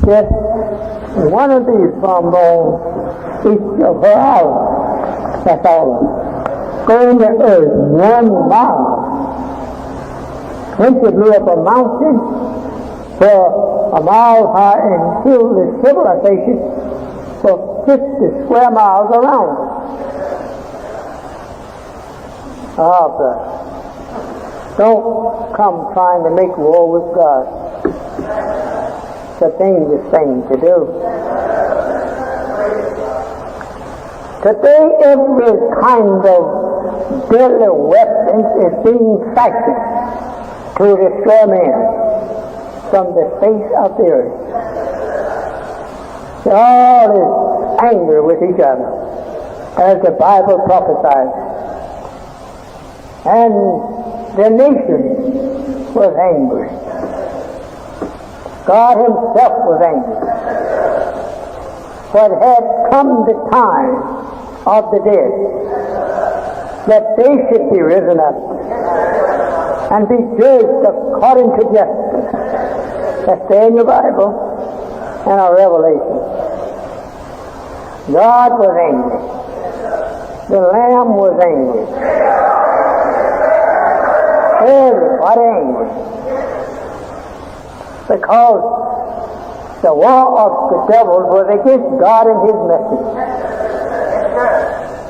Just one of these bombs on each of her house, that's all of them, going to earth 1 mile. Principally up a mountain for a mile high and kill the civilization for 50 square miles around. Ah, brother. Don't come trying to make war with God. It's a dangerous thing to do. Today, every kind of deadly weapons is being fashioned to destroy man from the face of the earth. They all is angry with each other, as the Bible prophesies. And the nation was angry. God himself was angry. But had come the time of the dead, that they should be risen up and be judged according to justice. That's there in your Bible and our Revelation. God was angry. The Lamb was angry. Everybody angry. Because the war of the devil was against God and His messenger.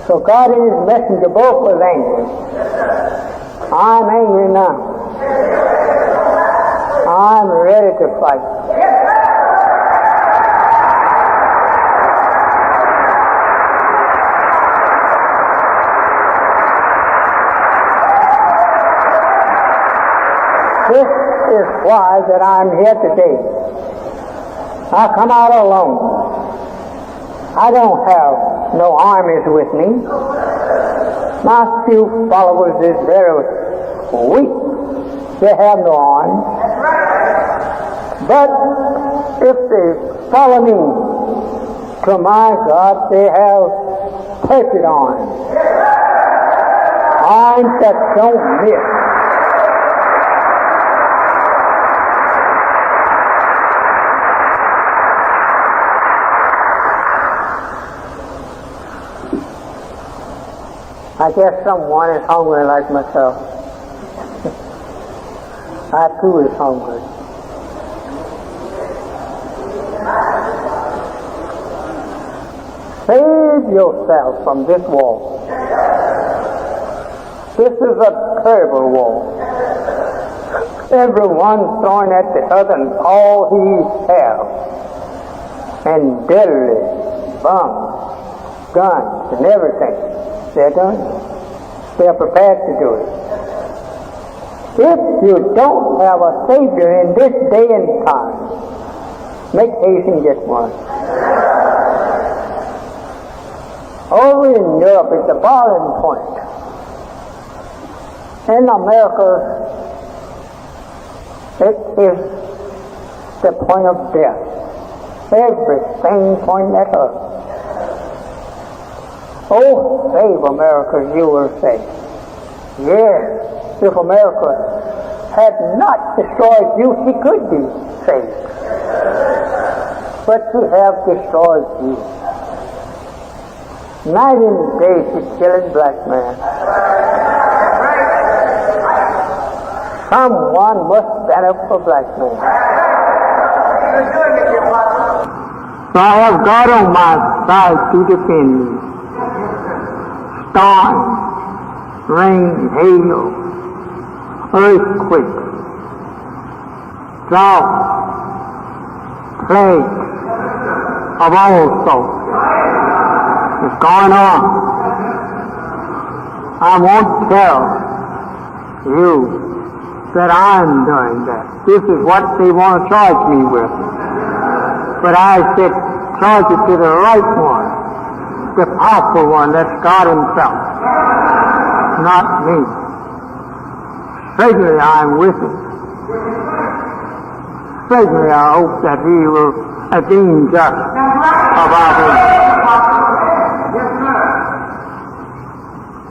So God and His messenger both was angry. I'm angry now. I'm ready to fight. This is why that I'm here today. I come out alone. I don't have no armies with me. My few followers is very weak. They have no arms. But if they follow me to my God, they have perfect arms. Arms that don't miss. I guess someone is hungry like myself. I too is hungry. Save yourself from this war. This is a terrible war. Everyone throwing at the other and all he has. And deadly bombs, guns, and everything. They're doing it. They're prepared to do it. If you don't have a Savior in this day and time, make haste and get one. Over in Europe, it's a boiling point. In America, it is the point of death. Everything pointing at us. Oh, save America, you will say. Yes, if America had not destroyed you, she could be saved. But she has destroyed you. Night and day she's killing black men. Someone must stand up for black men. So I have God on my side to defend me. Storm, rain, hail, earthquake, drought, plague of all sorts is going on. I won't tell you that I'm doing that. This is what they want to charge me with. But I said, charge it to the right one. The powerful one, that's God Himself, not me. Certainly I'm with Him. Certainly I hope that He will deem just about Him.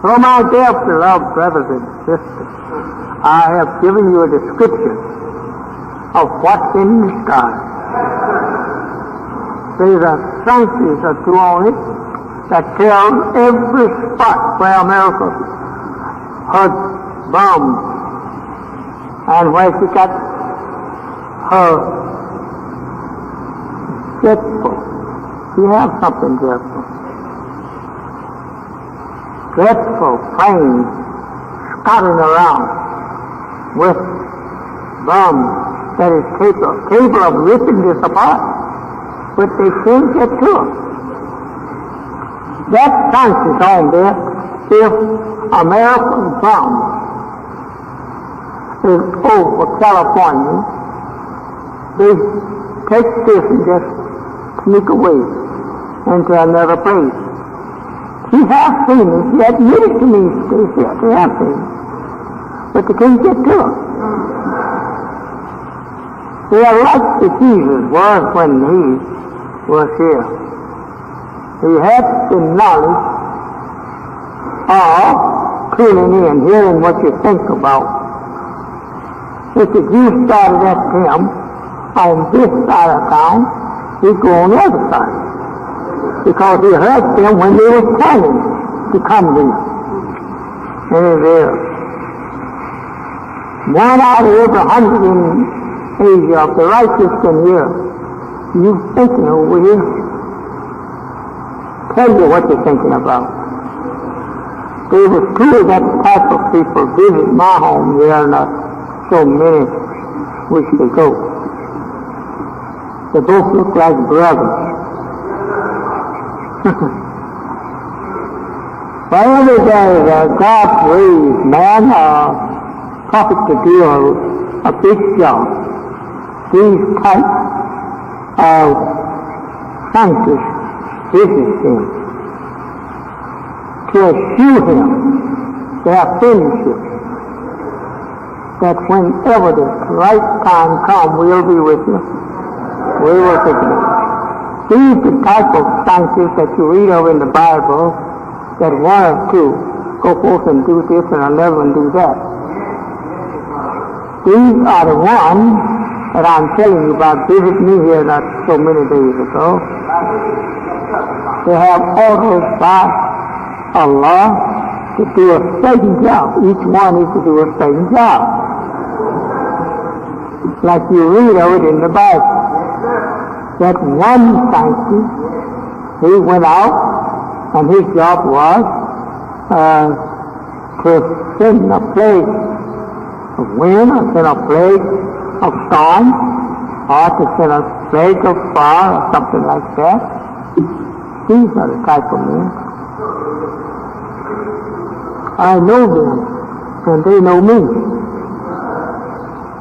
So my dear beloved brothers and sisters, I have given you a description of what's in the sky. There's a scientist or two on it that tells every spot where America had bombs and where she got her dreadful. She has something dreadful. Dreadful planes scattering around with bombs that is capable of ripping this apart, but they can't get to it. That chances on there, if American bomb is over California, they take this and just sneak away into another place. She has seen it. She admitted to me they have seen it. But they can't get to it. They are like the Jesus was when He was here. He has the knowledge of tuning in, hearing what you think about. If you started at him on this side of town, he'd go on the other side. Because he heard them when they were planning to come to him. And it is. 1 out of every 100 in Asia of the righteous can hear you thinking over here. Tell you what you're thinking about. There was 2 of that type of people visit my home here not so many weeks ago. They both look like brothers. Whenever there's a God-raised man or prophet to do a big job, these types of scientists visit him to assure him their friendship, that whenever the right time comes, we'll be with you. We will take it. These are the type of scientists that you read of in the Bible, that 1 or 2 go forth and do this and another and do that. These are the ones that I'm telling you about. Visit me here not so many days ago. They have orders by Allah to do a certain job. Each one is to do a certain job. Like you read of it in the Bible. That one scientist, he went out and his job was to send a plague of wind, or send a plague of storm, or to send a plague of fire, or something like that. These are the type of men. I know them, and they know me.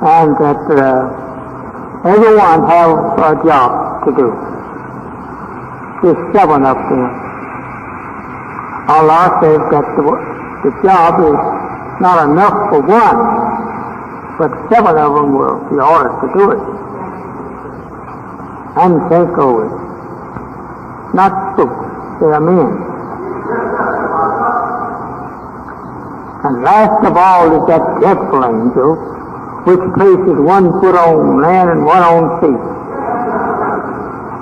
And that everyone has a job to do. There's 7 of them. Allah says that the job is not enough for 1, but 7 of them will be ordered to do it. And take over it. Not so. They are men. And last of all is that dreadful angel, which places 1 foot on land and 1 on sea.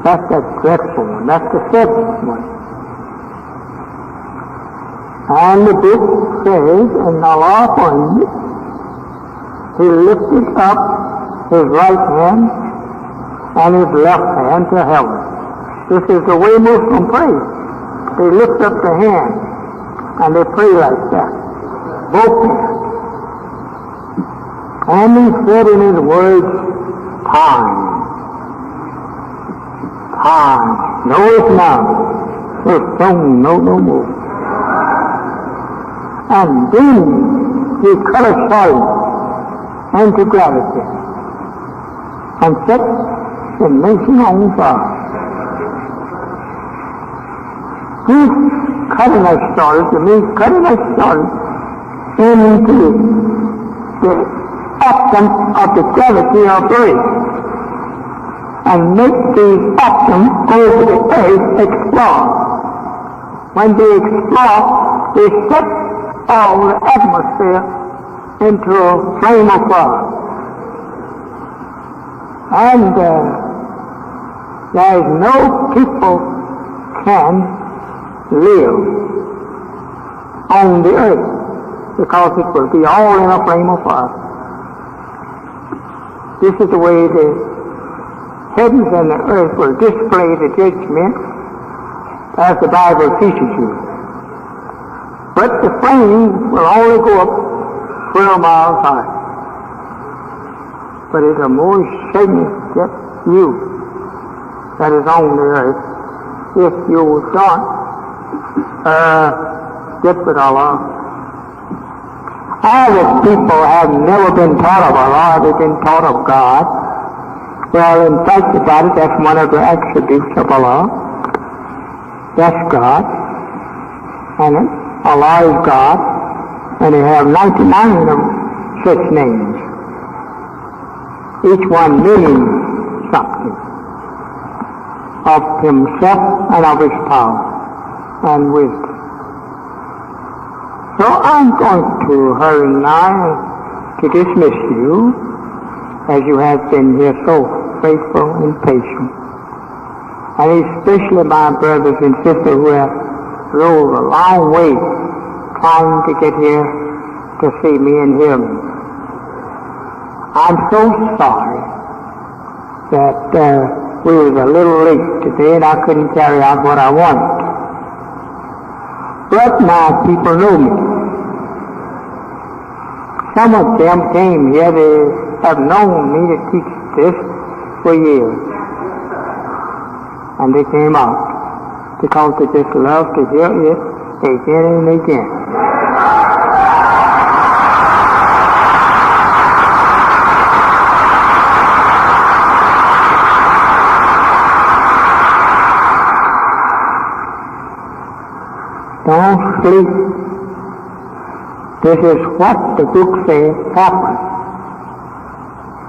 That's that dreadful one. That's the 7th one. And the book says, and Allah pointed, he lifted up his right hand and his left hand to heaven. This is the way Muslims pray. They lift up the hand and they pray like that. Both hands. And he said in his words, time. Time. No, it's not. It's soon, no more. And then he cut a soil into gravity and set the nation on fire. He's cutting a soil, to me, cutting a soil into the atom of the gravity of Earth and make the atom over the Earth explode. When they explode, they set all the atmosphere into a flame of fire. And there is no people can live on the earth because it will be all in a flame of fire. This is the way the heavens and the earth will display the judgment as the Bible teaches you. But the flame will only go up 12 miles high. But it's a more significant you that is on the earth if you don't get with Allah. All the people have never been taught of Allah, they've been taught of God. Well, in fact about it, that's one of the attributes of Allah. That's God. And Allah is God, and they have 99 of such names. Each one meaning something. of himself and of his power and wisdom. So I'm going to hurry now to dismiss you, as you have been here so faithful and patient, and especially my brothers and sisters who have rode a long way trying to get here to see me and hear me. I'm so sorry that we was a little late today and I couldn't carry out what I wanted. But now people know me. Some of them came here, they have known me to teach this for years. And they came out because they just love to hear it again and again. Don't sleep. This is what the book says happened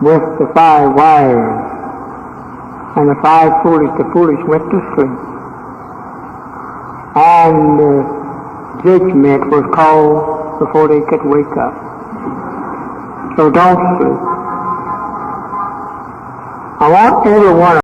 with the 5 wise and the 5 foolish. The foolish went to sleep. And judgment was called before they could wake up. So don't sleep. I want everyone